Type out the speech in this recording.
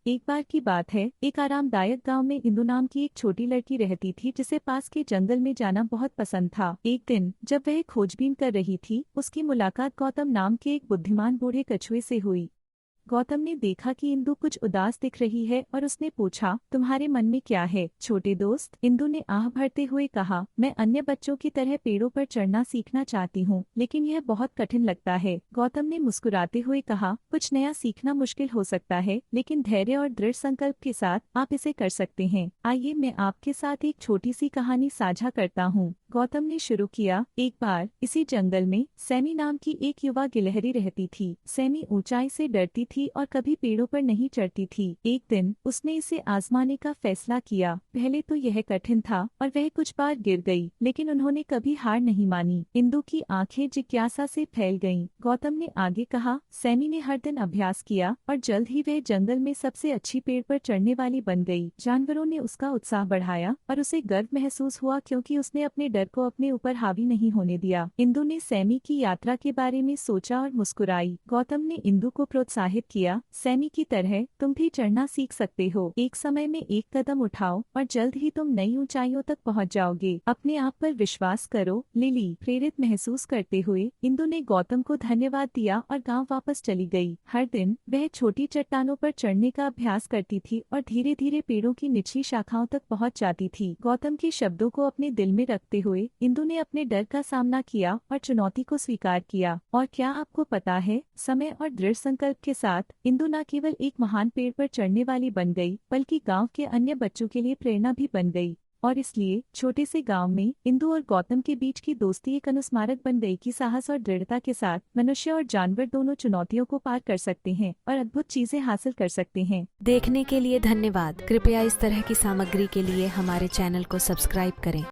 एक बार की बात है, एक आरामदायक गांव में इंदु नाम की एक छोटी लड़की रहती थी जिसे पास के जंगल में जाना बहुत पसंद था। एक दिन जब वह खोजबीन कर रही थी, उसकी मुलाकात गौतम नाम के एक बुद्धिमान बूढ़े कछुए से हुई। गौतम ने देखा कि इंदु कुछ उदास दिख रही है और उसने पूछा, तुम्हारे मन में क्या है छोटे दोस्त? इंदु ने आह भरते हुए कहा, मैं अन्य बच्चों की तरह पेड़ों पर चढ़ना सीखना चाहती हूँ, लेकिन यह बहुत कठिन लगता है। गौतम ने मुस्कुराते हुए कहा, कुछ नया सीखना मुश्किल हो सकता है, लेकिन धैर्य और दृढ़ संकल्प के साथ आप इसे कर सकते हैं। आइए मैं आपके साथ एक छोटी सी कहानी साझा करता हूँ। गौतम ने शुरू किया, एक बार इसी जंगल में सैमी नाम की एक युवा गिलहरी रहती थी। सैमी ऊंचाई से डरती थी और कभी पेड़ों पर नहीं चढ़ती थी। एक दिन उसने इसे आजमाने का फैसला किया। पहले तो यह कठिन था और वह कुछ बार गिर गई, लेकिन उन्होंने कभी हार नहीं मानी। इंदु की आंखें जिज्ञासा से फैल गईं। गौतम ने आगे कहा, सैमी ने हर दिन अभ्यास किया और जल्द ही वह जंगल में सबसे अच्छी पेड़ पर चढ़ने वाली बन गई। जानवरों ने उसका उत्साह बढ़ाया और उसे गर्व महसूस हुआ क्योंकि उसने अपने डर को अपने ऊपर हावी नहीं होने दिया। इंदु ने सैमी की यात्रा के बारे में सोचा और मुस्कुराई। गौतम ने इंदु को प्रोत्साहित किया, सैमी की तरह तुम भी चढ़ना सीख सकते हो। एक समय में एक कदम उठाओ और जल्द ही तुम नई ऊंचाइयों तक पहुंच जाओगे। अपने आप पर विश्वास करो। लिली प्रेरित महसूस करते हुए इंदु ने गौतम को धन्यवाद दिया और गांव वापस चली गई। हर दिन वह छोटी चट्टानों पर चढ़ने का अभ्यास करती थी और धीरे धीरे पेड़ों की निचली शाखाओं तक पहुंच जाती थी। गौतम के शब्दों को अपने दिल में रखते हुए इंदु ने अपने डर का सामना किया और चुनौती को स्वीकार किया। और क्या आपको पता है, समय और दृढ़ संकल्प के साथ इंदु न केवल एक महान पेड़ पर चढ़ने वाली बन गई, बल्कि गांव के अन्य बच्चों के लिए प्रेरणा भी बन गई। और इसलिए छोटे से गांव में इंदु और गौतम के बीच की दोस्ती एक अनुस्मारक बन गई कि साहस और दृढ़ता के साथ मनुष्य और जानवर दोनों चुनौतियों को पार कर सकते हैं और अद्भुत चीजें हासिल कर सकते हैं। देखने के लिए धन्यवाद। कृपया इस तरह की सामग्री के लिए हमारे चैनल को सब्सक्राइब करें।